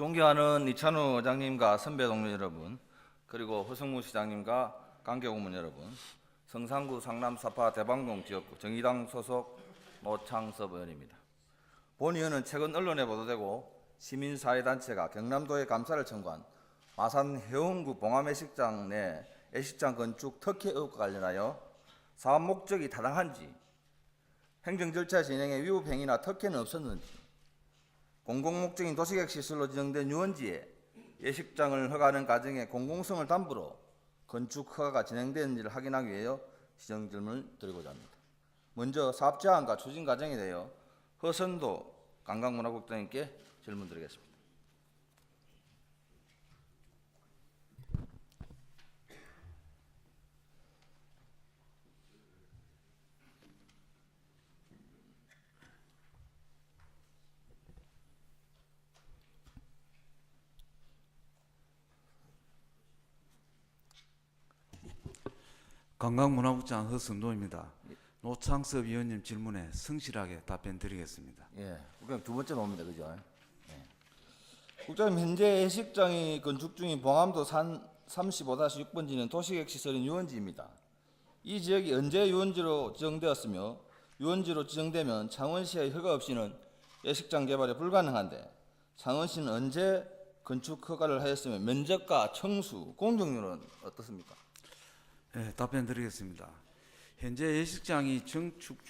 존경하는 이찬우 의장님과 선배 동료 여러분, 그리고 허성무 시장님과 관계고문 여러분, 성산구 상남사파 대방동 지역구 정의당 소속 노창섭 의원입니다. 본 의원은 최근 언론에 보도되고 시민사회단체가 경남도에 감사를 청구한 마산 해운구 봉암예식장 내 예식장 건축 특혜 의혹과 관련하여 사업 목적이 타당한지, 행정 절차 진행에 위법 행위나 특혜는 없었는지, 공공목적인 도시계획 시설로 지정된 유원지에 예식장을 허가하는 과정에 공공성을 담보로 건축 허가가 진행되는지를 확인하기 위하여 시정 질문을 드리고자 합니다. 먼저 사업 제안과 추진 과정에 대하여 허선도 관광문화국장님께 질문 드리겠습니다. 관광문화국장 허선도입니다. 노창섭 위원님 질문에 성실하게 답변 드리겠습니다. 예, 국장님 두 번째 나옵니다, 그죠? 예. 국장님, 현재 예식장이 건축 중인 봉암도 산 35-6번지는 도시계획 시설인 유원지입니다. 이 지역이 언제 유원지로 지정되었으며 유원지로 지정되면 창원시의 허가 없이는 예식장 개발이 불가능한데 창원시는 언제 건축 허가를 하였으며 면적과 청수, 공정률은 어떻습니까? 네, 답변 드리겠습니다. 현재 예식장이 건축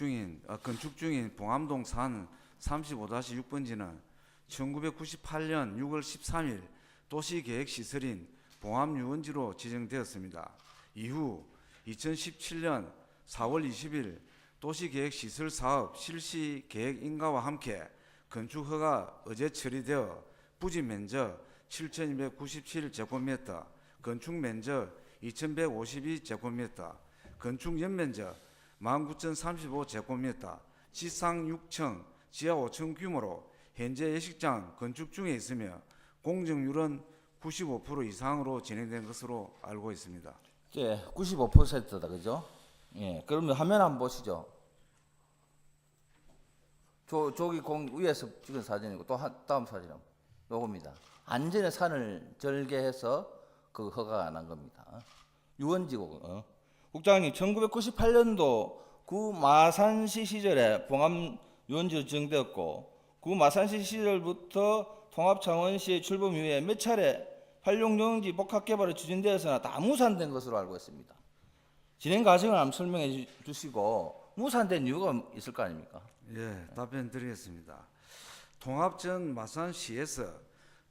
중인 봉암동 산 35-6번지는 1998년 6월 13일 도시계획시설인 봉암유원지로 지정되었습니다. 이후 2017년 4월 20일 도시계획시설사업 실시계획 인가와 함께 건축허가 어제 처리되어 부지면적 7,297제곱미터, 건축면적 2,152제곱미터, 건축 연면적 19,035제곱미터, 지상 6층, 지하 5층 규모로 현재 예식장 건축 중에 있으며 공정률은 95% 이상으로 진행된 것으로 알고 있습니다. 예, 95%다, 그죠? 예, 그러면 화면 한번 보시죠. 저기 위에서 찍은 사진이고 또 다음 사진은 요겁니다. 안전의 산을 절개해서 그 허가가 안 한 겁니다. 유원지고. 국장님, 1998년도 구 마산시 시절에 봉암 유원지로 지정되었고 구 마산시 시절부터 통합창원시의 출범 이후에 몇 차례 활용유원지 복합개발이 추진되었으나 다 무산된 것으로 알고 있습니다. 진행 과정을 한번 설명해 주시고 무산된 이유가 있을 거 아닙니까? 예, 답변 드리겠습니다. 통합전 마산시에서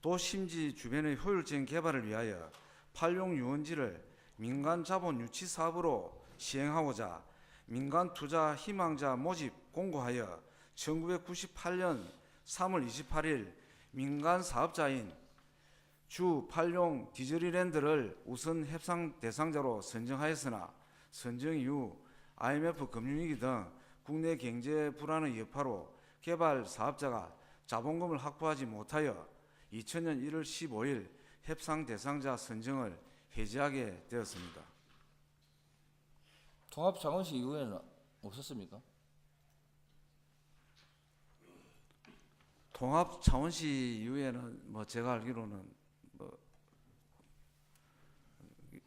도심지 주변의 효율적인 개발을 위하여 팔용 유원지를 민간 자본 유치 사업으로 시행하고자 민간 투자 희망자 모집 공고하여 1998년 3월 28일 민간 사업자인 주 팔용 디즈니랜드를 우선 협상 대상자로 선정하였으나 선정 이후 IMF 금융위기 등 국내 경제 불안의 여파로 개발 사업자가 자본금을 확보하지 못하여 2000년 1월 15일 협상 대상자 선정을 해지하게 되었습니다. 통합창원시 이후에는 없었습니까? 통합창원시 이후에는 제가 알기로는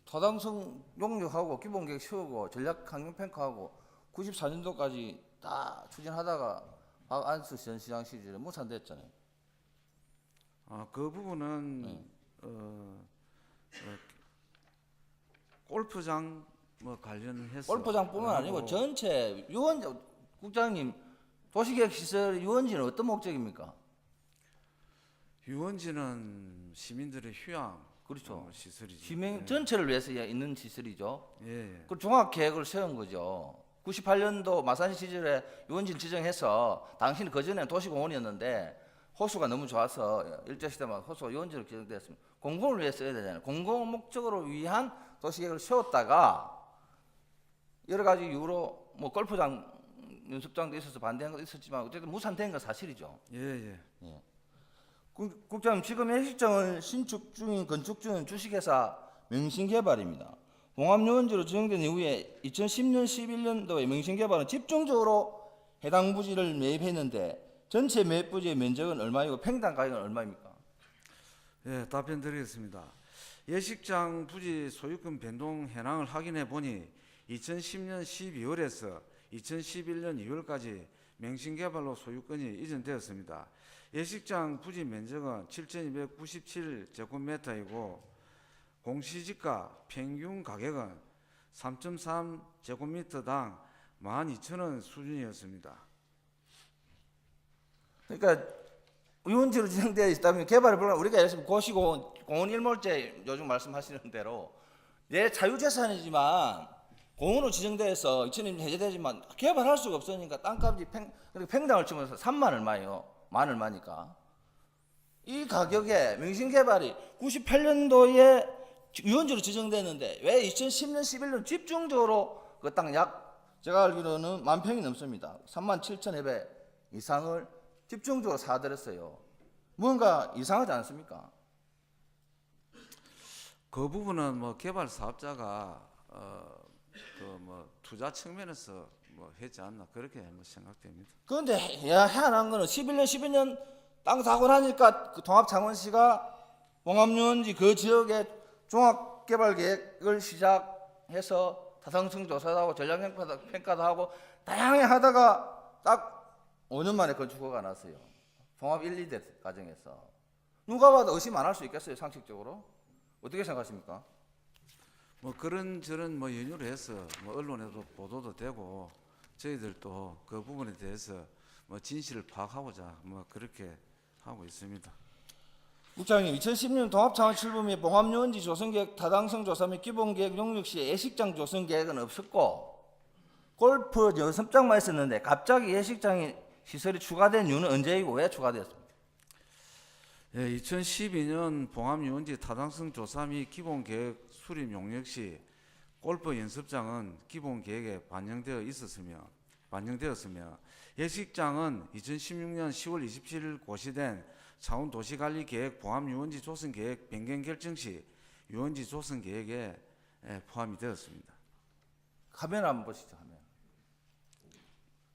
타당성 용역하고 기본계획 세우고 전략환경평가하고 94년도까지 다 추진하다가 박안수 전 시장 시절에 무산됐잖아요. 그 부분은 골프장 관련해서 골프장뿐만 아니고 전체 유원지, 국장님, 도시계획시설 유원지는 어떤 목적입니까? 유원지는 시민들의 휴양 그렇죠. 시설이죠. 시민 전체를 위해서 있는 시설이죠. 예. 그 종합계획을 세운 거죠. 98년도 마산 시절에 유원지를 지정해서 당시는 그전에는 도시공원이었는데 호수가 너무 좋아서 일제시대만 호수가 유원지로 지정되었습니다. 공공을 위해 써야 되잖아요. 공공 목적으로 위한 도시계획을 세웠다가 여러 가지 이유로 골프장, 연습장도 있어서 반대한 것도 있었지만 어쨌든 무산된 건 사실이죠. 예. 국장님, 지금 예식장은 신축 중인 건축 중인 주식회사 명신개발입니다. 봉암유원지로 지정된 이후에 2010년, 11년도에 명신개발은 집중적으로 해당 부지를 매입했는데 전체 매입 부지의 면적은 얼마이고 평당 가격은 얼마입니까? 예, 답변 드리겠습니다. 예식장 부지 소유권 변동 현황을 확인해 보니 2010년 12월에서 2011년 2월까지 맹신개발로 소유권이 이전되었습니다. 예식장 부지 면적은 7,297제곱미터이고 공시지가 평균 가격은 3.3제곱미터당 12,000원 수준이었습니다. 그러니까 유원지로 지정되어 있다면 개발을 불가 우리가 예를 들면 고시고 공원 일몰제 요즘 말씀하시는 대로 내 자유재산이지만 공원으로 지정돼서 2000년 해제되지만 개발할 수가 없으니까 땅값이 평당을 치면서 3만 얼마예요. 만 얼마니까. 이 가격에 명신개발이 98년도에 유원지로 지정됐는데 왜 2010년 11년 집중적으로 그 땅 약 제가 알기로는 10,000평이 넘습니다. 37,000회배 이상을 집중적으로 사들였어요. 뭔가 이상하지 않습니까? 그 부분은 뭐 개발 사업자가 그 투자 측면에서 했지 않나 그렇게 생각됩니다. 그런데 희한한 거는 11년 12년 땅 사고 나니까 그 통합창원시가 봉합유원지 그 지역에 종합개발계획을 시작해서 타당성 조사도 하고 전략평가도 하고 다양하게 하다가 딱 5년 만에 건축허가가 났어요. 종합 1, 2대 과정에서. 누가 봐도 의심 안 할 수 있겠어요, 상식적으로? 어떻게 생각하십니까? 그런저런 연유를 해서 언론에도 보도도 되고 저희들도 그 부분에 대해서 진실을 파악하고자 그렇게 하고 있습니다. 국장님, 2010년 통합창원 출범 및 봉합유원지 조성계획 타당성 조사 및 기본계획 용역 시에 예식장 조성 계획은 없었고 골프 연습장만 있었는데 갑자기 예식장이 시설이 추가된 이유는 언제이고 왜 추가되었습니까? 예, 2012년 봉합유원지 타당성 조사 및 기본계획 수립 용역 시 골프 연습장은 기본계획에 반영되었으며 예식장은 2016년 10월 27일 고시된 차원도시관리계획 봉합유원지 조성계획 변경 결정 시 유원지 조성계획에 포함이 되었습니다. 화면 한번 보시죠. 화면.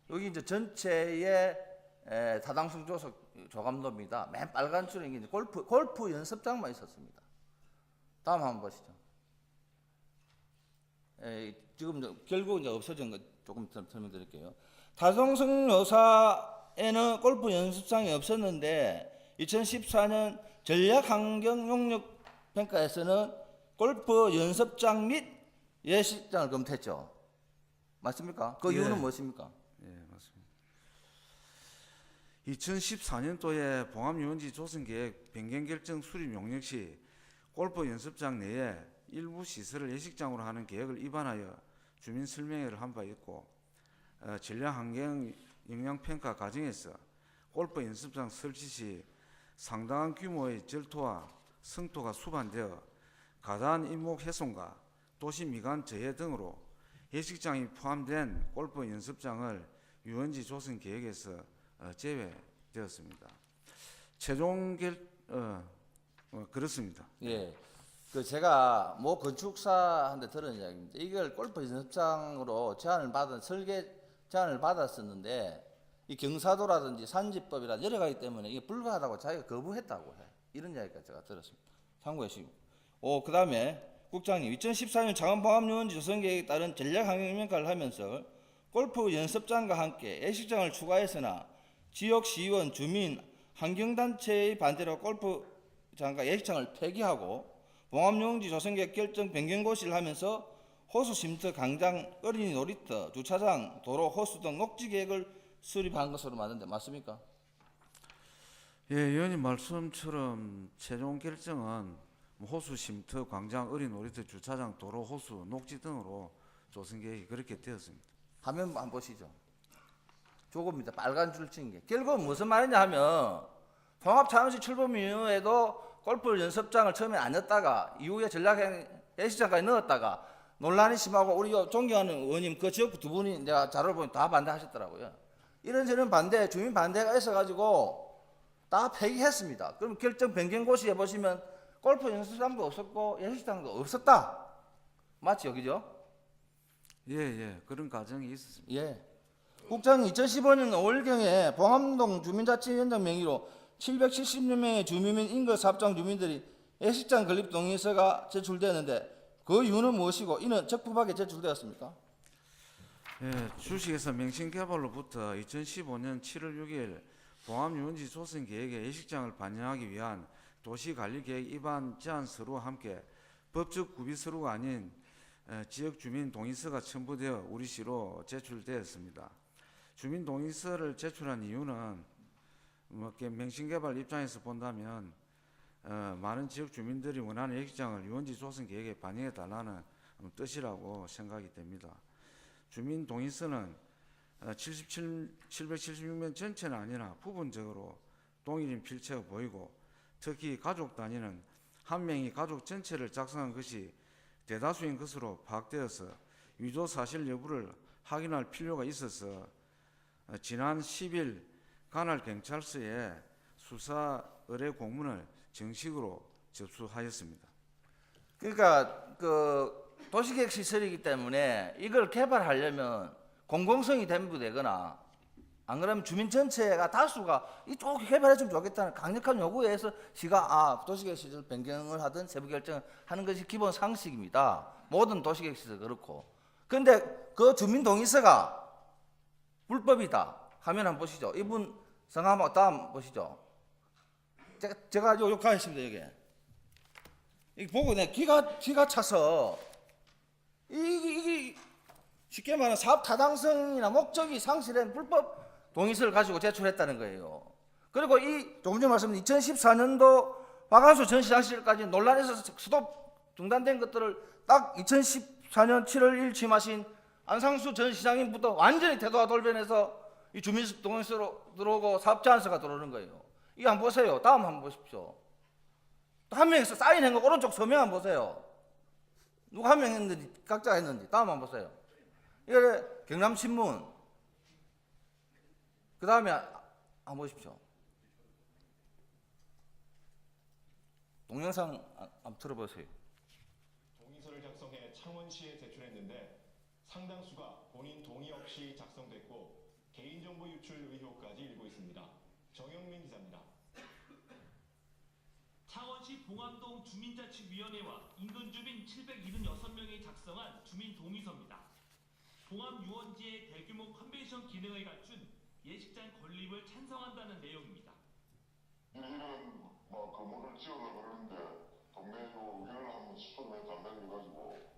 여기 이제 전체의 타당성 조감도입니다. 맨 빨간 줄에 이제 골프 연습장만 있었습니다. 다음 한번 보시죠. 지금 결국 이제 없어진 거 조금 설명드릴게요. 타당성 요사에는 골프 연습장이 없었는데 2014년 전략환경용역평가에서는 골프 연습장 및 예식장을 검토했죠. 맞습니까? 그 이유는 무엇입니까? 예, 맞습니다. 2014년도에 봉합유원지 조성계획 변경결정 수립 용역 시 골프 연습장 내에 일부 시설을 예식장으로 하는 계획을 위반하여 주민 설명회를 한 바 있고 전략환경영향평가 과정에서 골프 연습장 설치 시 상당한 규모의 절토와 성토가 수반되어 가다한 인목 훼손과 도시 미관 저해 등으로 예식장이 포함된 골프 연습장을 유원지 조성 계획에서 제외되었습니다. 그렇습니다. 예. 그 제가 모 건축사한테 들은 이야기입니다. 이걸 골프 연습장으로 설계 제안을 받았었는데 이 경사도라든지 산지법이라 여러 가지 때문에 이게 불가하다고 자기가 거부했다고 해. 이런 이야기까지 제가 들었습니다. 참고해 주시고. 그다음에 국장님, 2014년 창원봉합유원지 조성계획에 따른 전략환경평가를 하면서 골프 연습장과 함께 예식장을 추가했으나 지역 시의원, 주민, 환경단체의 반대로 골프장과 예식장을 폐기하고 봉합유원지 조성계획 결정 변경 고시를 하면서 호수 쉼터, 강장, 어린이 놀이터, 주차장, 도로, 호수 등 녹지 계획을 수립한 것으로 맞는데 맞습니까? 예, 의원님 말씀처럼 최종 결정은 호수 쉼터, 광장, 어린이 놀이터, 주차장, 도로, 호수, 녹지 등으로 조성 계획이 그렇게 되었습니다. 화면 한번 보시죠. 조금입니다. 빨간 줄 친 게. 결국 무슨 말이냐 하면 통합창원시 출범 이후에도 골프 연습장을 처음에 안 넣었다가 이후에 예식장까지 넣었다가 논란이 심하고 우리 존경하는 의원님 그 지역구 두 분이 내가 자료를 보니 다 반대하셨더라고요. 이런저런 반대, 주민 반대가 있어가지고 다 폐기했습니다. 그럼 결정 변경 고시에 보시면 골프 연습장도 없었고 예식장도 없었다. 맞죠, 그죠? 예, 그런 과정이 있었습니다. 예. 국장이 2015년 5월경에 봉암동 주민자치위원장 명의로 770여 명의 주민민 인근 사업장 주민들이 예식장 건립 동의서가 제출되었는데 그 이유는 무엇이고 이는 적법하게 제출되었습니까? 예, 주식에서 맹신개발로부터 2015년 7월 6일 봉암유원지 조성 계획의 예식장을 반영하기 위한 도시관리계획 입안 제안서와 함께 법적 구비서류가 아닌 지역 주민 동의서가 첨부되어 우리시로 제출되었습니다. 주민 동의서를 제출한 이유는 맹신개발 입장에서 본다면 많은 지역 주민들이 원하는 예식장을 유원지 조성 계획에 반영해 달라는 뜻이라고 생각이 됩니다. 주민 동의서는 776명 전체는 아니나 부분적으로 동일인 필체가 보이고 특히 가족 단위는 한 명이 가족 전체를 작성한 것이 대다수인 것으로 파악되어서 위조 사실 여부를 확인할 필요가 있어서 지난 10일 관할 경찰서에 수사 의뢰 공문을 정식으로 접수하였습니다. 그러니까 그 도시계획 시설이기 때문에 이걸 개발하려면 공공성이 담보되거나 안 그러면 주민 전체가 다수가 이쪽 개발해주면 좋겠다는 강력한 요구에 의해서 시가 도시계획 시설 변경을 하든 세부 결정을 하는 것이 기본 상식입니다. 모든 도시계획 시설 그렇고. 그런데 그 주민 동의서가 불법이다 하면 한번 보시죠. 이분 성함 다음 보시죠. 제가 욕하겠습니다 여기. 이거 보고 내 기가 차서 이게 쉽게 말하면 사업 타당성이나 목적이 상실한 불법 동의서를 가지고 제출했다는 거예요. 그리고 조금 전에 말씀드린 2014년도 박한수 전시장실까지 논란에서 스톱 중단된 것들을 딱 2014년 7월 1일 취임하신 안상수 전 시장님부터 완전히 태도가 돌변해서 이 주민 동의서로 들어오고 사업 제안서가 들어오는 거예요. 이거 한번 보세요. 다음 한번 보십시오. 또 한 명에서 사인한 거 오른쪽 서명 한번 보세요. 누가 한 명 했는지 각자 했는지 다음 한번 보세요. 이거 경남신문. 그 다음에 한번 보십시오. 동영상 한번 들어보세요. 동의서를 작성해 창원시에 제출했는데 상당수가 본인 동의 없이 작성됐고 개인정보 유출 의혹까지 일고 있습니다. 정영민 기자입니다. 창원시 봉암동 주민자치위원회와 인근 주민 776명이 작성한 주민 동의서입니다. 봉암 유원지의 대규모 컨벤션 기능을 갖춘 예식장 건립을 찬성한다는 내용입니다. 일일은 막 건물을 지으려고 그러는데 동네 의견을 한번 수렴해서 안 해가지고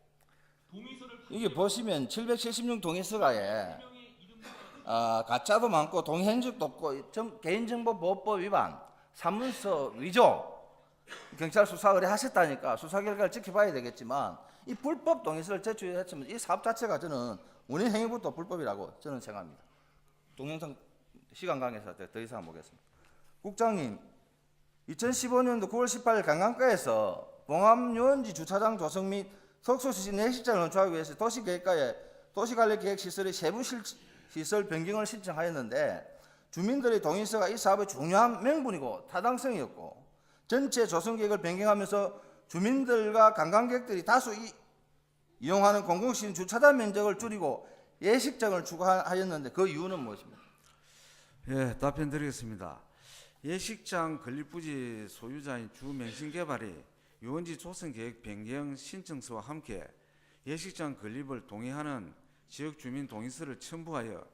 동의서를 이게 보시면 776 동의서가에 명의 이름과 가짜도 많고 동행적도 없고 개인정보보호법 위반, 사문서 위조, 경찰 수사 의뢰하셨다니까 수사 결과를 지켜봐야 되겠지만 이 불법 동의서를 제출했지만 이 사업 자체가 저는 원인 행위부터 불법이라고 저는 생각합니다. 동영상 시간 관계에서 더 이상 보겠습니다. 국장님, 2015년도 9월 18일 강강가에서 봉암유원지 주차장 조성 및 석소시설 예식장을 건축하기 위해서 도시계획과에 도시관리계획시설의 세부 시설 변경을 신청하였는데 주민들의 동의서가 이 사업의 중요한 명분이고 타당성이었고 전체 조성계획을 변경하면서 주민들과 관광객들이 다수 이용하는 공공시설 주차장 면적을 줄이고 예식장을 추가하였는데 그 이유는 무엇입니까? 예, 답변 드리겠습니다. 예식장 건립부지 소유자인 주맹신개발이 유원지 조성계획 변경 신청서와 함께 예식장 건립을 동의하는 지역주민 동의서를 첨부하여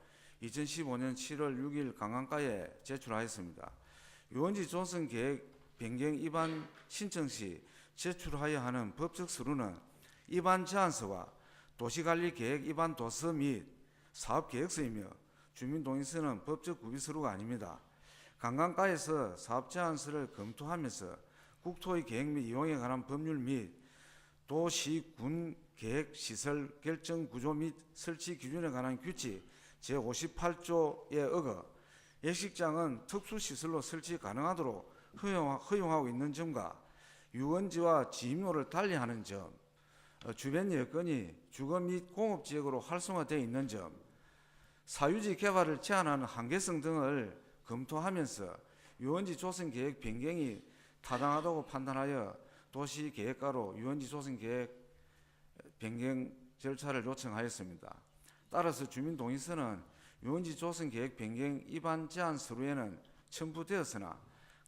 2015년 7월 6일 강강가에 제출하였습니다. 유원지 조성계획 변경 입안 신청 시 제출하여야 하는 법적 서류는 입안 제안서와 도시관리계획 입안 도서 및 사업계획서이며 주민동의서는 법적 구비서류가 아닙니다. 강강가에서 사업제안서를 검토하면서 국토의 계획 및 이용에 관한 법률 및 도시군 계획시설 결정 구조 및 설치 기준에 관한 규칙 제58조에 어겨 예식장은 특수시설로 설치 가능하도록 허용하고 있는 점과 유원지와 지임로를 달리하는 점, 주변 여건이 주거 및 공업지역으로 활성화되어 있는 점, 사유지 개발을 제한하는 한계성 등을 검토하면서 유원지 조성계획 변경이 타당하다고 판단하여 도시계획과로 유원지 조성계획 변경 절차를 요청하였습니다. 따라서 주민동의서는 유원지 조성계획 변경 입안 제안 서류에는 첨부되었으나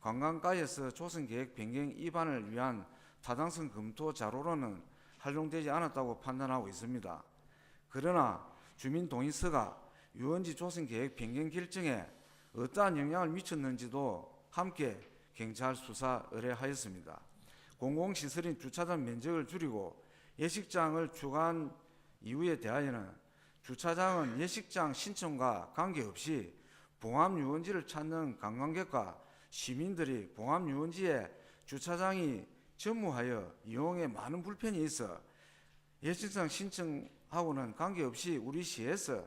관광가에서 조성계획 변경 위반을 위한 타당성 검토 자료로는 활용되지 않았다고 판단하고 있습니다. 그러나 주민동의서가 유원지 조성계획 변경 결정에 어떠한 영향을 미쳤는지도 함께 경찰 수사 의뢰하였습니다. 공공시설인 주차장 면적을 줄이고 예식장을 추가한 이유에 대하여는 주차장은 예식장 신청과 관계없이 봉합유원지를 찾는 관광객과 시민들이 봉합유원지에 주차장이 전무하여 이용에 많은 불편이 있어 예식장 신청하고는 관계없이 우리 시에서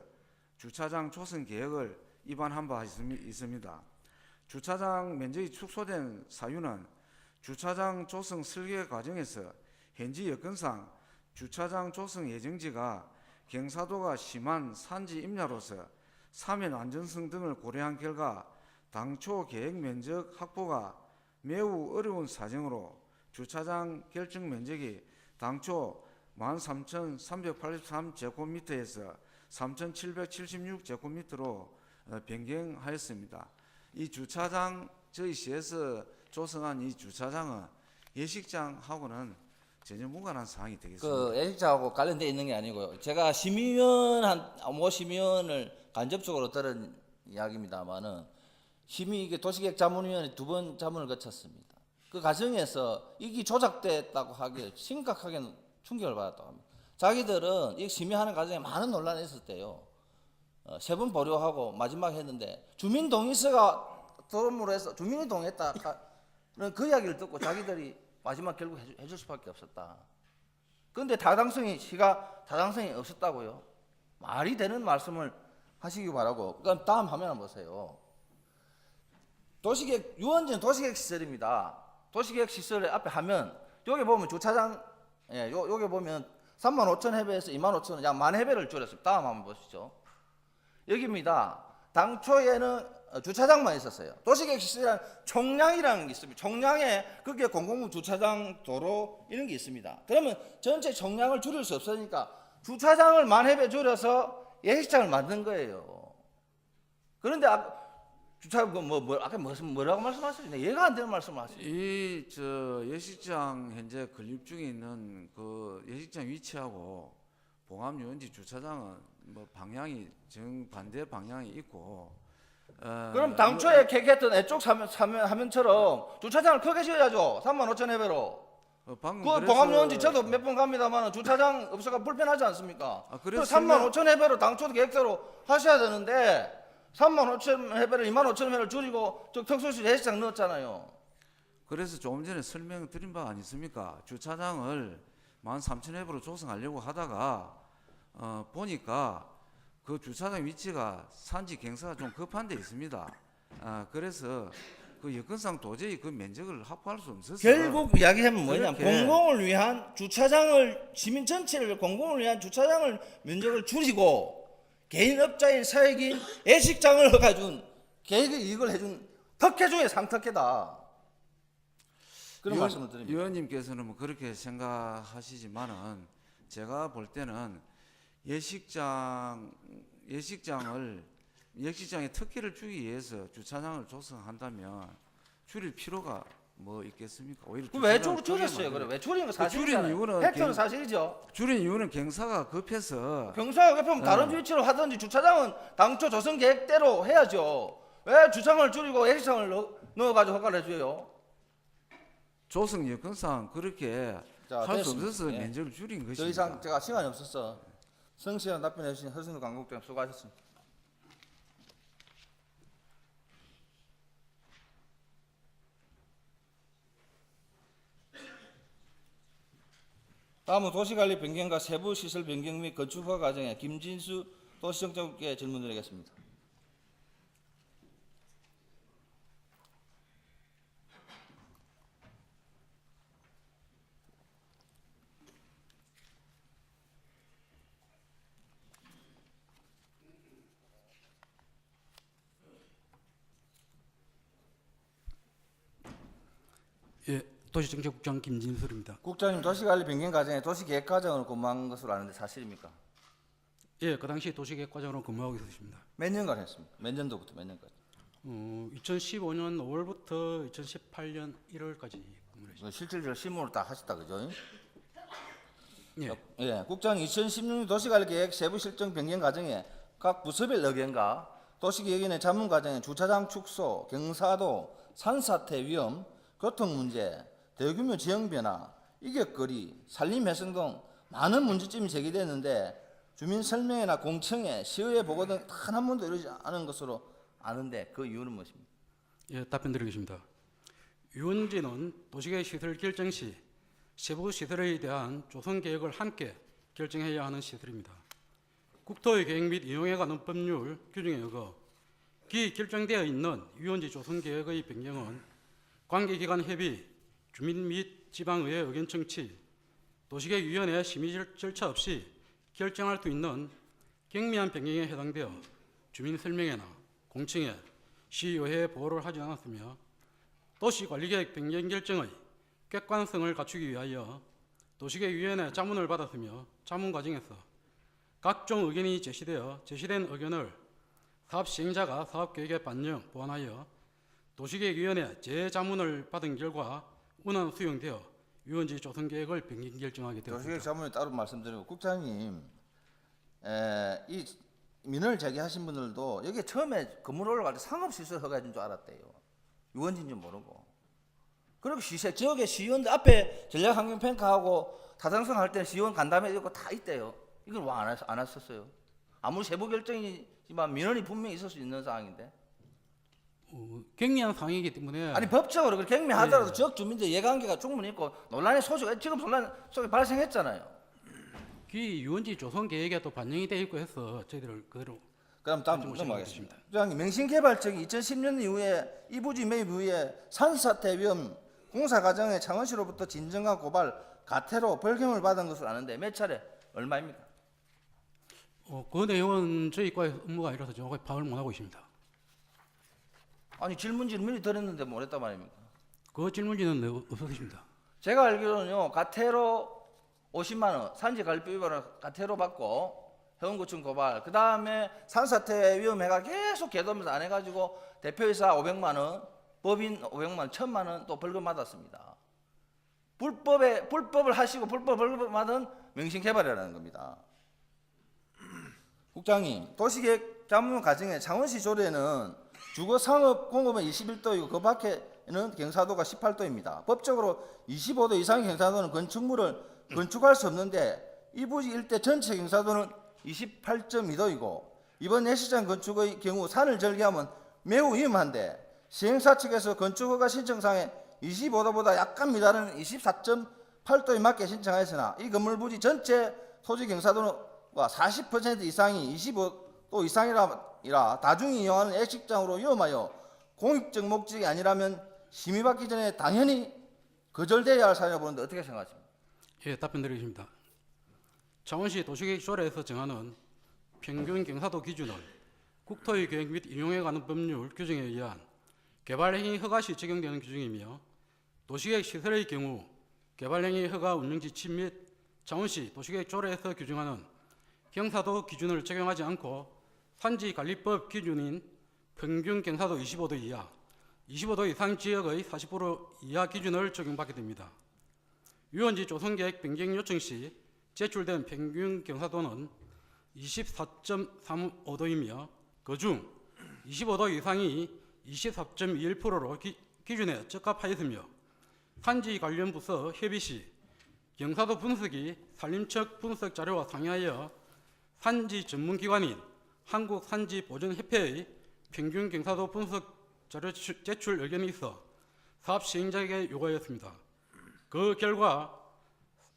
주차장 조성 계획을 입안한 바 있습니다. 주차장 면적이 축소된 사유는 주차장 조성 설계 과정에서 현지 여건상 주차장 조성 예정지가 경사도가 심한 산지 임야로서 사면 안전성 등을 고려한 결과 당초 계획 면적 확보가 매우 어려운 사정으로 주차장 결정 면적이 당초 13,383제곱미터에서 3,776제곱미터로 변경하였습니다. 이 주차장 저희 시에서 조성한 이 주차장은 예식장하고는 전혀 무관한 사항이 되겠습니다. 그 예식장하고 관련돼 있는 게 아니고요. 제가 모 심의원을 간접적으로 들은 이야기입니다만은 이게 도시계획 자문위원회 2번 자문을 거쳤습니다. 그 과정에서 이게 조작됐다고 하기에 심각하게 충격을 받았다고 합니다. 자기들은 이 심의하는 과정에 많은 논란이 있었대요. 3번 보류하고 마지막에 했는데 주민 동의서가 도움으로 해서 주민이 동의했다. 그 이야기를 듣고 자기들이 마지막 결국 해줄 수밖에 없었다. 그런데 시가 타당성이 없었다고요. 말이 되는 말씀을 하시기 바라고. 그럼 다음 화면 한번 보세요. 도시계획 유원지는 도시계획 시설입니다. 도시계획 시설의 앞에 하면 여기 보면 주차장 여기 보면 35,000회배에서 25,000원 약 10,000회배를 줄였습니다. 다음 한번 보시죠. 여기입니다. 당초에는 주차장만 있었어요. 도시계획 시설이란 총량이라는 게 있습니다. 총량에 그게 공공물 주차장 도로 이런 게 있습니다. 그러면 전체 총량을 줄일 수 없으니까 주차장을 10,000회 줄여서 예식장을 만든 거예요. 그런데 아까 뭐라고 말씀하셨어요? 이해가 안 되는 말씀을 하시죠. 이 예식장 현재 건립 중에 있는 그 예식장 위치하고 봉합유원지 주차장은 뭐 방향이 정반대 방향이 있고. 그럼 당초에 계획했던 애쪽 화면처럼 주차장을 크게 지어야죠. 35,000회배로. 그 봉합유원지 저도 몇 번 갑니다만 주차장 없어가 불편하지 않습니까? 그래서 35,000회배로 당초 계획대로 하셔야 되는데 35,000회배를 25,000회를 줄이고 특수시 예식장 넣었잖아요. 그래서 조금 전에 설명드린 바 아니습니까? 주차장을 13,000회배로 조성하려고 하다가 보니까 그 주차장 위치가 산지 경사가 좀 급한 데 있습니다. 그래서 그 여건상 도저히 그 면적을 확보할 수 없었어요. 결국 이야기하면 뭐냐면 그렇게 공공을 위한 주차장을 시민 전체를 공공을 위한 주차장을 면적을 줄이고 개인업자인 사익인 예식장을 허가준 계획의 이익을 해준 특혜 중에 상특혜다. 그런 말씀을 드립니다. 의원님께서는 뭐 그렇게 생각하시지만은 제가 볼 때는 예식장의 특혜를 주기 위해서 주차장을 조성한다면 줄일 필요가 뭐 있겠습니까? 오히려 왜 줄였어요? 그래 왜 줄인 거 사실이잖아요. 팩트는 사실이죠. 줄인 이유는 경사가 급해서. 경사가 급하면 다른 위치로 하든지 주차장은 당초 조성 계획대로 해야죠. 왜 주차장을 줄이고 예식장을 넣어가지고 허가를 해줘요? 조성 여건상 그렇게 할 수 없어서 면적을 줄인 것입니다. 더 이상 제가 시간이 없어서 성실한 답변해 주신 허승우 강국장 수고하셨습니다. 다음은 도시관리 변경과 세부 시설 변경 및 건축 허가 과정에 김진수 도시정책국에 질문 드리겠습니다. 예, 도시정책국장 김진술입니다. 국장님, 도시관리 변경 과정에 도시계획 과정을 근무한 것으로 아는데 사실입니까? 예, 그 당시 도시계획 과정으로 근무하고 있었습니다. 몇 년간 했습니까? 몇 년도부터 몇 년까지? 2015년 5월부터 2018년 1월까지 근무를 했습니다. 실질적으로 실무를 다 하셨다 그죠? 예. 예, 국장이 2016년 도시관리계획 세부 실정 변경 과정에 각 부서별 의견과 도시계획위원회 자문 과정에 주차장 축소, 경사도, 산사태 위험, 교통 문제, 대규모 지형 변화, 이격거리, 산림 훼손 등 많은 문제점이 제기됐는데 주민 설명회나 공청회, 시의회 보고 등 단 한 번도 이루어지지 않은 것으로 아는데 그 이유는 무엇입니까? 예, 답변드리겠습니다. 유원지는 도시계획 시설 결정 시 세부 시설에 대한 조성 계획을 함께 결정해야 하는 시설입니다. 국토의 계획 및 이용에 관한 법률 규정에 의거 기 결정되어 있는 유원지 조성 계획의 변경은 관계기관 협의, 주민 및 지방의회 의견 청취, 도시계획위원회 심의 절차 없이 결정할 수 있는 경미한 변경에 해당되어 주민 설명회나 공청회, 시의회 보고를 하지 않았으며 도시관리계획 변경 결정의 객관성을 갖추기 위하여 도시계획위원회 자문을 받았으며 자문 과정에서 각종 의견이 제시되어 제시된 의견을 사업 시행자가 사업계획에 반영, 보완하여 도시계획위원회 재자문을 받은 결과 운안 수용되어 유원지 조성 계획을 변경 결정하게 도시계획 되었습니다. 자문에 따로 말씀드리고 국장님, 이 민원을 제기하신 분들도 여기 처음에 건물 올라갈 때 상업시설 허가해준 줄 알았대요. 유원지인 줄 모르고. 그리고 지역의 시의원들 앞에 전략환경평가하고 타당성 할 때는 시의원 간담회 있고 다 있대요. 이걸 왜 안 했었어요? 아무리 세부 결정이지만 민원이 분명히 있을 수 있는 상황인데. 경미한 상황이기 때문에 아니 법적으로 그렇게 경미하더라도 예. 지역 주민들 이해관계가 충분히 있고 논란의 소지가 지금 논란 속에 발생했잖아요. 기 유원지 조성 계획에 또 반영이 되어 있고 해서 저희들 그대로 그럼 다음 결정을 넘어가겠습니다. 부장님, 맹신개발청이 2010년 이후에 이부지 매입 이후에 산사태 위험 공사 과정에 창원시로부터 진정과 고발, 가태로 벌금을 받은 것을 아는데 몇 차례 얼마입니까? 그 내용은 저희 과의 업무가 아니라서 정확하게 파악을 못하고 있습니다. 아니 질문지를 미리 드렸는데 뭐랬단 말입니까? 그 질문지는 없었습니다. 제가 알기로는요, 가태로 50만 원, 산지 관리법 위반을 가태로 받고 해운구청 고발, 그 다음에 산사태 위험해가 계속 개도면서 안 해가지고 대표이사 500만 원, 법인 500만 원, 1000만 원 또 벌금 받았습니다. 불법을 하시고 불법 벌금 받은 명신개발이라는 겁니다. 국장님, 도시계획 자문 과정에 창원시 조례는 주거 상업 공업은 21도이고 그 밖에는 경사도가 18도입니다. 법적으로 25도 이상의 경사도는 건축물을 건축할 수 없는데 이부지 일대 전체 경사도는 28.2도이고 이번 예식장 건축의 경우 산을 절개하면 매우 위험한데 시행사 측에서 건축허가 신청상에 25도보다 약간 미다른 24.8도에 맞게 신청하였으나 이 건물 부지 전체 토지 경사도가 40% 이상이 25도 이상이라 다중이 이용하는 예식장으로 위험하여 공익적 목적이 아니라면 심의받기 전에 당연히 거절돼야 할 사안이라고 보는데 어떻게 생각하십니까? 예, 답변드리겠습니다. 창원시 도시계획 조례에서 정하는 평균 경사도 기준은 국토의 계획 및 인용에 관한 법률 규정에 의한 개발행위 허가 시 적용되는 규정이며 도시계획 시설의 경우 개발행위 허가 운영 지침 및 창원시 도시계획 조례에서 규정하는 경사도 기준을 적용하지 않고 산지관리법 기준인 평균 경사도 25도 이하, 25도 이상 지역의 40% 이하 기준을 적용받게 됩니다. 유원지 조성계획 변경 요청 시 제출된 평균 경사도는 24.35도이며 그중 25도 이상이 24.21%로 기준에 적합하였으며 산지 관련 부서 협의 시 경사도 분석이 산림청 분석 자료와 상의하여 산지 전문기관인 한국산지보전협회의 평균 경사도 분석 자료 제출 의견이 있어 사업 시행자에게 요구하였습니다. 그 결과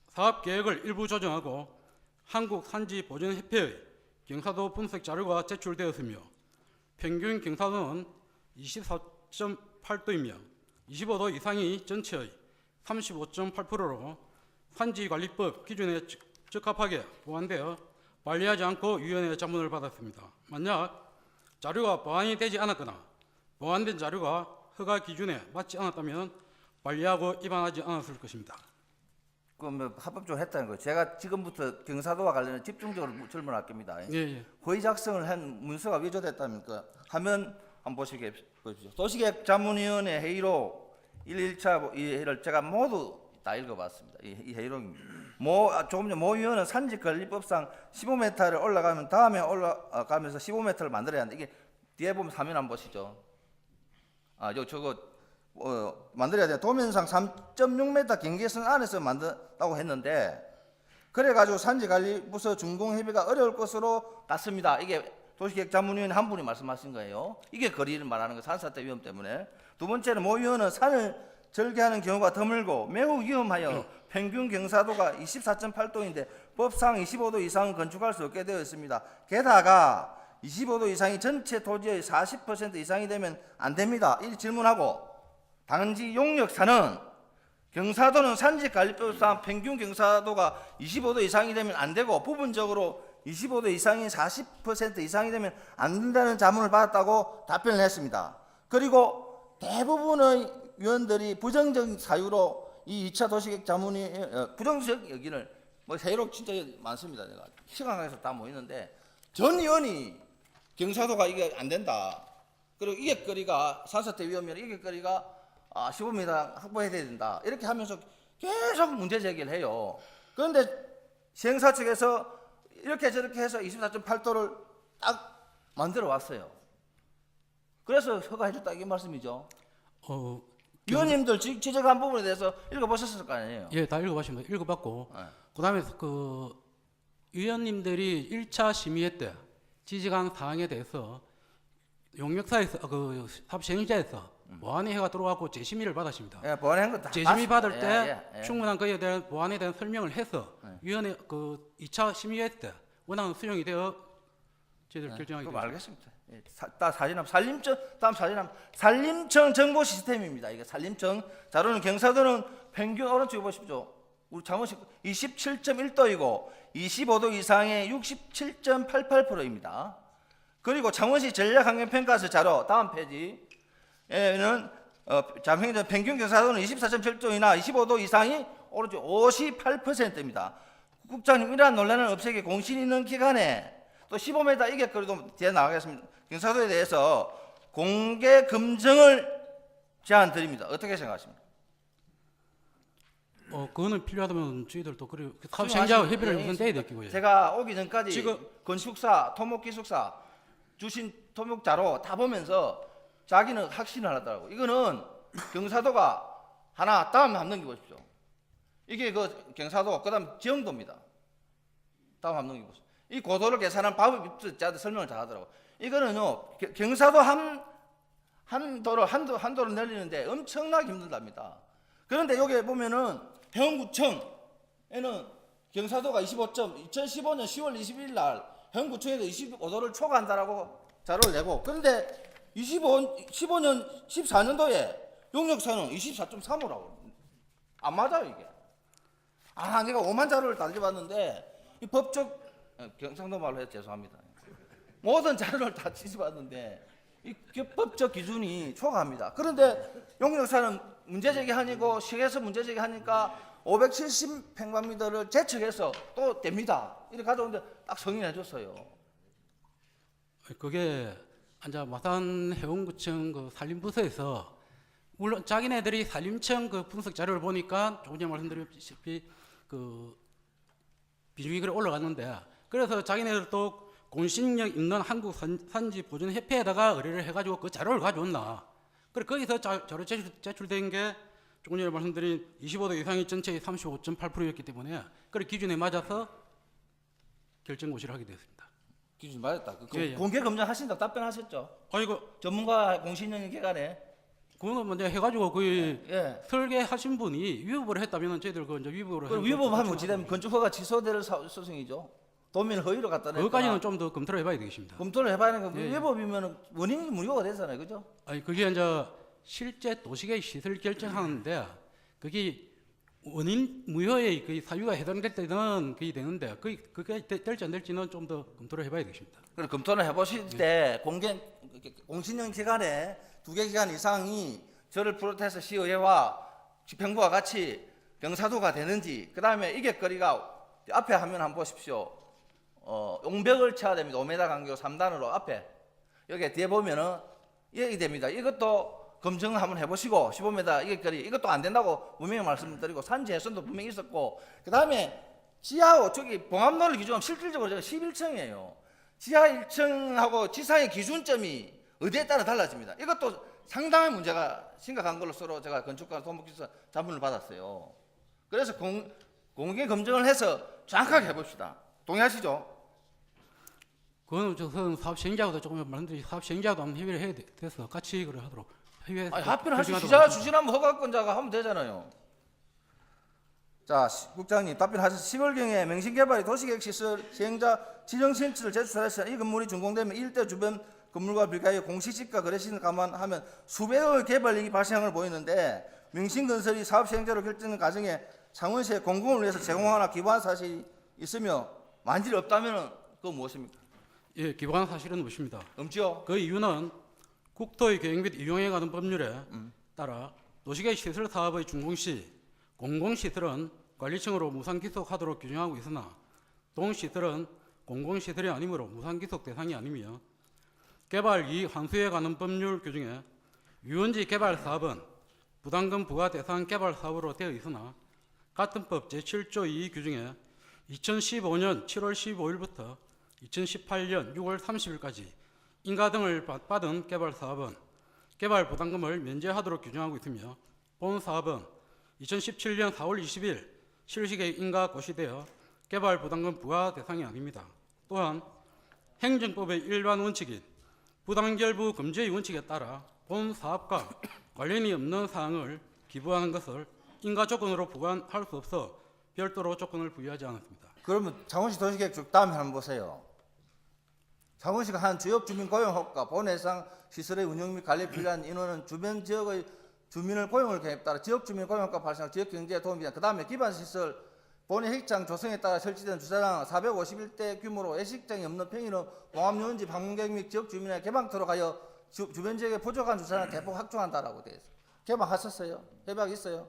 사업 계획을 일부 조정하고 한국산지보전협회의 경사도 분석 자료가 제출되었으며 평균 경사도는 24.8도이며 25도 이상이 전체의 35.8%로 산지관리법 기준에 적합하게 보완되어 관리하지 않고 위원회 자문을 받았습니다. 만약 자료가 보완이 되지 않았거나 보완된 자료가 허가 기준에 맞지 않았다면 관리하고 위반하지 않았을 것입니다. 그럼 뭐 합법적으로 했다는 거예요. 제가 지금부터 경사도와 관련해 집중적으로 질문할 겁니다. 예. 허위 작성을 한 문서가 위조됐다니까 하면 한번 보시겠습니다. 보십시오. 도시계획 자문위원회 회의록 1일차 이 회의를 제가 모두 다 읽어봤습니다. 이 회의록입니다. 조금 전 모 위원은 산지관리법상 15m를 올라가면 다음에 올라가면서 15m를 만들어야 하는데 이게 뒤에 보면 화면 한번 보시죠. 저거 만들어야 돼. 도면상 3.6m 경계선 안에서 만든다고 했는데 그래가지고 산지관리부서 준공협의가 어려울 것으로 같습니다. 이게 도시계획자문위원 한 분이 말씀하신 거예요. 이게 거리를 말하는 거 산사태 위험 때문에. 두 번째는 모 위원은 산을 절개하는 경우가 드물고 매우 위험하여 평균 경사도가 24.8도인데 법상 25도 이상은 건축할 수 없게 되어 있습니다. 게다가 25도 이상이 전체 토지의 40% 이상이 되면 안 됩니다. 이 질문하고 단지 용역사는 경사도는 산지관리법상 평균 경사도가 25도 이상이 되면 안 되고 부분적으로 25도 이상인 40% 이상이 되면 안 된다는 자문을 받았다고 답변을 했습니다. 그리고 대부분의 위원들이 부정적 사유로 이 2차 도시계획 자문이 부정적 여기를 회의록 진짜 많습니다. 내가 시간에서 다 모이는데 전 의원이 경사도가 이게 안 된다. 그리고 이객거리가 산사태 위험이라 이객거리가 15m 확보해야 된다. 이렇게 하면서 계속 문제 제기를 해요. 그런데 시행사 측에서 이렇게 저렇게 해서 24.8도를 딱 만들어 왔어요. 그래서 허가해 줬다 이게 말씀이죠. 위원님들 지적한 부분에 대해서 읽어보셨을 거 아니에요? 예, 다 읽어봤습니다. 읽어봤고 네. 그다음에 그 위원님들이 1차 심의회 때 지적한 사항에 대해서 용역사에서 그 사업시행자에서 보완회가 들어와서 재심의를 받았습니다. 예, 보완한 거다 재심의 받을 때 예. 충분한 그에 대한 보완에 대한 설명을 해서 위원회 그 2차 심의회 때 원하는 수용이 되어 저희들 결정하게 그럼 됐습니다. 알겠습니다. 예, 다음 사진함 산림청 정보 시스템입니다. 이게 산림청 자료는 경사도는 평균 오른쪽에 보십시오. 우리 잠옷이 27.1도이고 25도 이상의 67.88%입니다. 그리고 창원시 전략환경평가서 자료 다음 페이지에는 잠행전 평균 경사도는 24.7도이나 25도 이상이 오른쪽 58%입니다. 국장님 이러한 논란을 없애기 공신 있는 기간에 또 15m 이객거리도 뒤에 나가겠습니다. 경사도에 대해서 공개 검증을 제안 드립니다. 어떻게 생각하십니까? 그거는 필요하다면 저희들도 그래 사업시행자와 협의를 우선 떼야 될 거고요. 제가 오기 전까지 지금- 건축사, 토목기술사 주신 토목자료 다 보면서 자기는 확신을 하더라고. 이거는 경사도가 하나 다음 한번 넘겨보십시오. 이게 그 경사도 그다음 지형도입니다. 다음 한번 넘겨보십시오. 이 고도를 계산한 방법이 자들 설명을 다 하더라고. 이거는요 경사도 한 도를 내리는데 엄청나게 힘들답니다. 그런데 여기 보면은 해운구청에는 경사도가 2015년 10월 21일 날 해운구청에서 25도를 초과한다라고 자료를 내고 그런데 15년 14년도에 용역사는 24.35라고 안 맞아요 이게. 내가 5만 자료를 달려봤는데 이 법적 경상도 말로 해서 죄송합니다. 모든 자료를 다 뒤집었는데 이 법적 기준이 초과합니다. 그런데 용역사는 문제제기하니고 시에서 문제제기하니까 570평방미터를 제척해서 또 됩니다. 이렇게 가져오는데 딱 승인해 줬어요. 그게 이제 마산 해운구청 그 산림부서에서 물론 자기네들이 산림청 그 분석 자료를 보니까 조금 전에 말씀드렸다시피 그 비중이 그래 올라갔는데 그래서 자기네들도 공신력 있는 한국 산지 보존 협회에다가 의뢰를 해가지고 그 자료를 가져왔나. 그래 거기서 자료 제출된 게 조금 전에 말씀드린 25도 이상이 전체의 35.8%였기 때문에 그래 기준에 맞아서 결정 고시를 하게 되었습니다. 기준 맞았다. 예. 공개 검증하신다고 답변하셨죠? 아이고 전문가 공신력 기관에. 그거는 먼저 해가지고 그 예. 설계하신 분이 위법을 했다면 저희들 그 이제 위법으로 그 위법하면 어찌되면 건축허가 취소될 소송이죠. 도민 허위로 갖다 냈거나. 그것까지는 좀 더 검토를 해봐야 되겠습니다. 검토를 해봐야 하는 거. 예. 위법이면 원인이 무효가 되잖아요, 그죠? 아니 그게 이제 실제 도시계획 시설 결정하는데 그게 원인 무효의 그 사유가 해당될 때는 그게 되는데 그게 될지 안 될지는 좀 더 검토를 해봐야 되겠습니다. 그럼 검토를 해보실 때 공신력 기관에 2개 기관 이상이 저를 비롯해서 시의회와 지평부와 같이 경사도가 되는지 그 다음에 이객거리가 앞에 화면 한번 보십시오. 용벽을 쳐야 됩니다. 5m 간격 3단으로 앞에 여기 뒤에 보면은 이게 됩니다. 이것도 검증을 한번 해보시고 15m 이것도 안 된다고 분명히 말씀드리고 산지 훼손도 분명히 있었고 그 다음에 지하고 저기 봉합로를 기준하면 실질적으로 제가 11층이에요. 지하 1층하고 지상의 기준점이 어디에 따라 달라집니다. 이것도 상당히 문제가 심각한 걸로 서로 제가 건축가 토목기사 자문을 받았어요. 그래서 공개 검증을 해서 정확하게 해봅시다. 동의하시죠? 그거는 저는 사업 시행자하고도 조금 말씀드리 사업 시행자도 한번 협의를 해야 돼서 같이 그래 하도록 협의해서 합의를 할수 결정하도록 기자가 하겠습니다. 추진하면 허가권자가 하면 되잖아요. 자, 국장님 답변하셔서 10월경에 명신개발이 도시계획시설 시행자 지정신청을 제출하시나 이 건물이 준공되면 일대 주변 건물과 별개의 공시지가 거래시는 감안하면 수백억의 개발이익이 발생을 보이는데 명신건설이 사업 시행자로 결정된 과정에 창원시에 공공을 위해서 제공하거나 기부한 사실이 있으며 만질 없다면 그거 무엇입니까? 예, 기반한 사실은 없습니다. 없죠? 그 이유는 국토의 계획 및 이용에 관한 법률에 따라 도시계획 시설 사업의 준공 시 공공시설은 관리청으로 무상기속하도록 규정하고 있으나 동시설은 공공시설이 아니므로 무상기속 대상이 아니며 개발 이익 환수에 관한 법률 규정에 유원지 개발 사업은 부담금 부과 대상 개발 사업으로 되어 있으나 같은 법 제7조 2 규정에 2015년 7월 15일부터 2018년 6월 30일까지 인가 등을 받은 개발 사업은 개발 부담금을 면제하도록 규정하고 있으며 본 사업은 2017년 4월 20일 실시계 인가 고시되어 개발 부담금 부과 대상이 아닙니다. 또한 행정법의 일반 원칙인 부당결부 금지의 원칙에 따라 본 사업과 관련이 없는 사항을 기부하는 것을 인가 조건으로 부과할 수 없어 별도로 조건을 부여하지 않았습니다. 그러면 창원시 도시계획 다음에 한번 보세요. 창원시가 한 지역 주민 고용 효과, 본 해상 시설의 운영 및 관리에 필요한 인원은 주변 지역의 주민을 고용을 계획에 따라 지역 주민 고용 효과 발생, 지역 경제에 도움이 된다. 그 다음에 기반 시설 본의 핵장 조성에 따라 설치된 주차장 451대 규모로 예식장이 없는 평일은 봉합유원지 방문객 및 지역 주민의 개방토록 하여 주변 지역에 부족한 주차장 대폭 확충한다라고 되어 있어요. 개방하셨어요? 협약 있어요?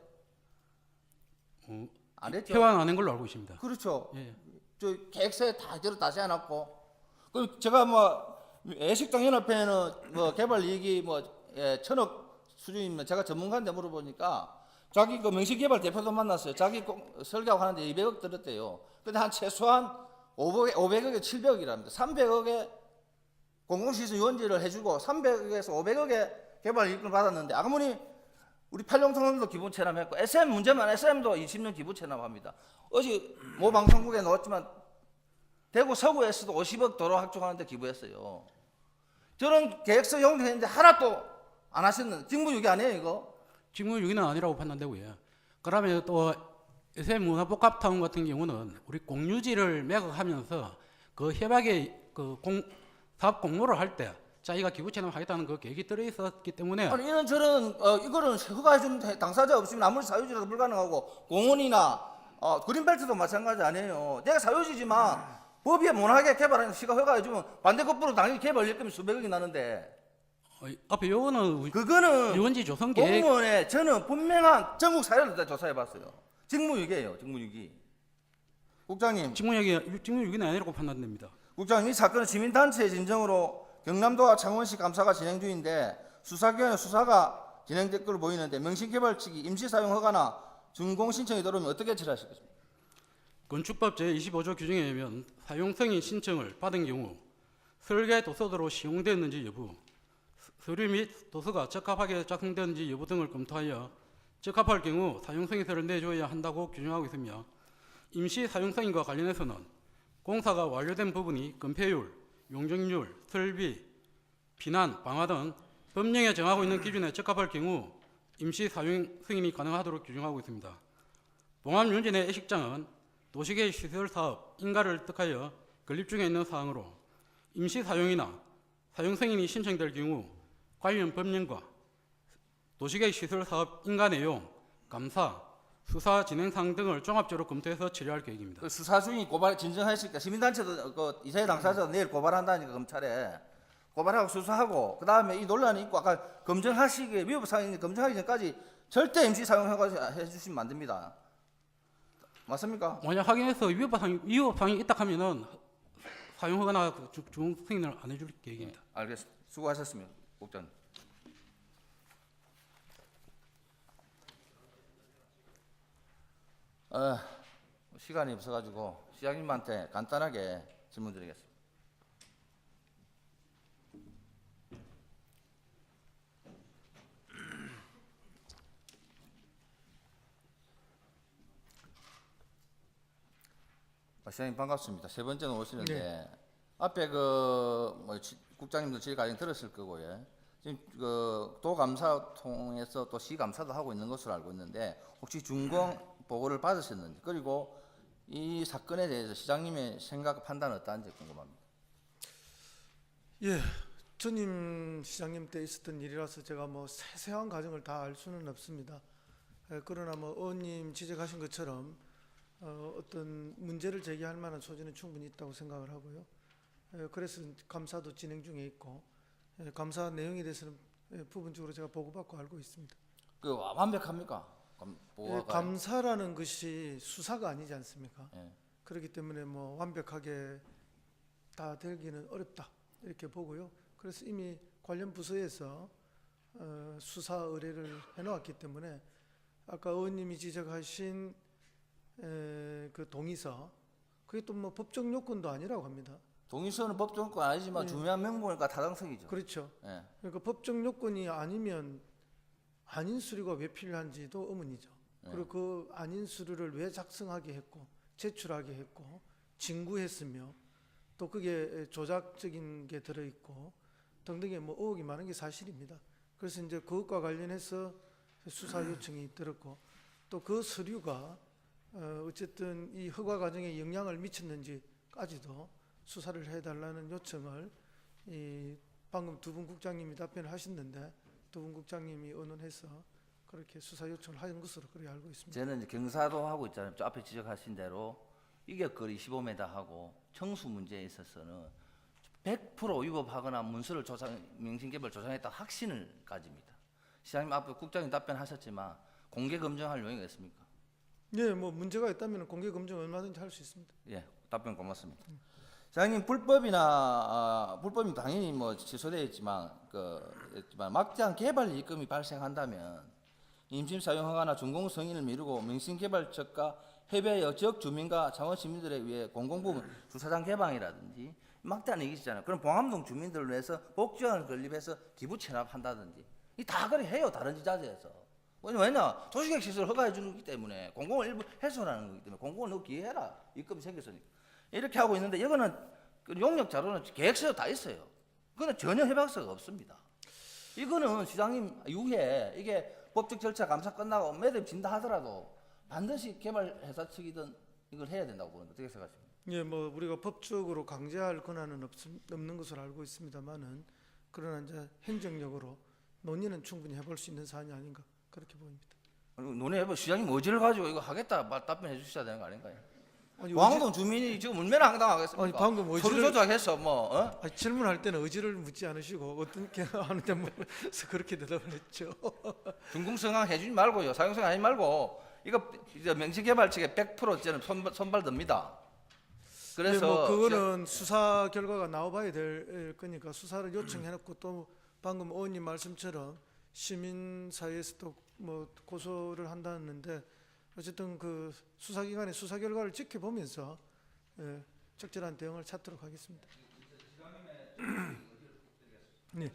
안 했죠? 표현 안 한 걸로 알고 있습니다. 그렇죠. 예. 저 계획서에 다 이대로 다시 해놨고, 그 제가 뭐 예식장 연합회는 뭐 개발 이익이 뭐 1,000억 수준이면 제가 전문가한테 물어보니까 자기 그 명시개발 대표도 만났어요. 자기 설계하고 하는데 200억 들었대요. 근데 한 최소한 500억에 700억이랍니다. 300억에 공공시설 유원지를 해주고 300억에서 500억의 개발 이익을 받았는데 아무리 우리 팔룡통원도 기부 체납했고 SM 문제만 SM도 20년 기부 체납합니다. 어제 모 방송국에 나왔지만 대구 서구에서도 50억 도로 확충하는데 기부했어요. 저런 계획서 용도했는데 하나도 안 하셨는 직무유기 아니에요 이거? 직무유기는 아니라고 판단되고요. 그러면 또 SM문화복합타운 같은 경우는 우리 공유지를 매각하면서 그 협약에 그 사업 공모를 할 때 자기가 기부 체납하겠다는 그 계획이 들어 있었기 때문에 아니 이런 저런 이거는 허가해주는 당사자 없으면 아무리 사유지라도 불가능하고 공원이나 그린벨트도 마찬가지 아니에요. 내가 사유지지만 법에 못하게 개발하는 시가 허가해주면 반대급부로 당연히 개발일 거면 수백억이 나는데 앞에 요거는 그거는 유원지 조성 계획 공무원에 저는 분명한 전국 사례를 다 조사해봤어요. 직무유기예요, 직무유기. 국장님, 직무유기는 아니라고 판단됩니다. 국장님 이 사건은 시민단체의 진정으로 경남도와 창원시 감사가 진행 중인데 수사기관의 수사가 진행될 걸로 보이는데 명신개발 측이 임시사용 허가나 준공 신청이 들어오면 어떻게 처리하시겠습니까? 건축법 제25조 규정에 의하면 사용승인 신청을 받은 경우 설계 도서도로 시용되었는지 여부, 서류 및 도서가 적합하게 작성되었는지 여부 등을 검토하여 적합할 경우 사용승인서를 내줘야 한다고 규정하고 있으며 임시 사용승인과 관련해서는 공사가 완료된 부분이 건폐율, 용적률, 설비, 비난, 방화 등 법령에 정하고 있는 기준에 적합할 경우 임시 사용 승인이 가능하도록 규정하고 있습니다. 봉합유원지 내 예식장은 도시계획 시설 사업 인가를 뜻하여 건립 중에 있는 사항으로 임시 사용이나 사용 승인이 신청될 경우 관련 법령과 도시계획 시설 사업 인가 내용, 감사, 수사 진행 사항 등을 종합적으로 검토해서 처리할 계획입니다. 그 수사 중이 고발 진정하실까? 시민단체도 그 이사회 당사자도 내일 고발한다니까 검찰에 고발하고 수사하고 그 다음에 이 논란이 있고 아까 검증하시기에 위법 사항이 검증하기 전까지 절대 임시 사용 허가 해주시면 안 됩니다. 맞습니까? 만약 확인해서 위법 사항이 있다 하면은 사용 허가나 준공 승인을 안 해줄 계획입니다. 알겠습니다. 수고하셨습니다, 국장님. 시간이 없어가지고 시장님한테 간단하게 질문드리겠습니다. 시장님 반갑습니다. 세 번째는 오시는데 앞에 국장님도 질 과정 들었을 거고요. 지금 도 감사 통해서 또 시 감사도 하고 있는 것으로 알고 있는데 혹시 준공 보고를 받으셨는지, 그리고 이 사건에 대해서 시장님의 생각 판단은 어떠한지 궁금합니다. 예, 전임 시장님 때 있었던 일이라서 제가 뭐 세세한 과정을 다 알 수는 없습니다. 그러나 뭐 의원님 지적하신 것처럼 어떤 문제를 제기할 만한 소지는 충분히 있다고 생각을 하고요. 그래서 감사도 진행 중에 있고 감사 내용에 대해서는 부분적으로 제가 보고받고 알고 있습니다. 완벽합니까? 보고가? 감사라는 것이 수사가 아니지 않습니까? 예. 그렇기 때문에 뭐 완벽하게 다 되기는 어렵다 이렇게 보고요. 그래서 이미 관련 부서에서 수사 의뢰를 해놓았기 때문에 아까 의원님이 지적하신 그 동의서, 그게 또 뭐 법적 요건도 아니라고 합니다. 동의서는 법적 요건 아니지만 중요한 명분이니까 타당성이죠. 그렇죠. 예. 그러니까 법적 요건이 아니면 아닌 수료가 왜 필요한지도 의문이죠. 그리고 그 아닌 수료를 왜 작성하게 했고 제출하게 했고 징구했으며 또 그게 조작적인 게 들어있고 등등의 뭐 의혹이 많은 게 사실입니다. 그래서 이제 그것과 관련해서 수사 요청이 들었고 또 그 서류가 어쨌든 이 허가 과정에 영향을 미쳤는지까지도 수사를 해달라는 요청을 방금 두 분 국장님이 답변을 하셨는데 두 분 국장님이 의논해서 그렇게 수사 요청을 한 것으로 그렇게 알고 있습니다. 저는 이제 경사도 하고 있잖아요. 저 앞에 지적하신 대로 이격거리 15m 하고 청수 문제에 있어서는 100% 위법하거나 문서를 명신개발 조장했다 확신을 가집니다. 시장님 앞에 국장님 답변하셨지만 공개 검증할 요인이 있습니까? 네, 뭐 문제가 있다면 공개 검증 얼마든지 할 수 있습니다. 예, 답변 고맙습니다. 시장님 불법이 당연히 뭐 취소되어 있지만 막대한 개발 이익금이 발생한다면 임심 사용 허가나 준공 승인을 미루고 명신개발처가 해외 지역 주민과 창원 시민들에 의해 공공부문 주차장 개방이라든지 막대한 이익이 있잖아요. 그럼 봉암동 주민들을 위해서 복지원을 건립해서 기부 체납한다든지 이 다 그래 해요. 다른 지자체에서. 왜냐 도시계획 시설 허가해 주는 거기 때문에 공공을 일부 해소하는 거기 때문에 공공을 너 기회해라. 이익금이 생겼으니까. 이렇게 하고 있는데 이거는 용역 자료는 계획서에 다 있어요. 그거는 전혀 해박서가 없습니다. 이거는 시장님 이후에 이게 법적 절차 감사 끝나고 매듭 진다 하더라도 반드시 개발회사 측이든 이걸 해야 된다고 보는데 어떻게 생각하십니까? 예, 뭐 우리가 법적으로 강제할 권한은 없는 것으로 알고 있습니다만은 그러나 이제 행정력으로 논의는 충분히 해볼 수 있는 사안이 아닌가 그렇게 보입니다. 논의해봐. 시장님 의지를 가지고 이거 하겠다 답변해 주셔야 되는 거 아닌가요? 아니, 왕동 주민이 지금 얼마나 황당하겠습니까? 아니, 방금 의지를- 서류 조작해서 아니, 질문할 때는 의지를 묻지 않으시고 어떤 게 하는데 물어서 그렇게 대답을 했죠. 준공성항 해주지 말고요. 사용성 하지 말고 이거 명시개발 측에 100%째는 선발됩니다. 그래서 네, 뭐 그거는 수사 결과가 나와봐야 될 거니까 수사를 요청해놓고 또 방금 의원님 말씀처럼 시민 사회에서도 뭐 고소를 한다는데 어쨌든 그 수사기관의 수사 결과를 지켜보면서 적절한 대응을 찾도록 하겠습니다. 네.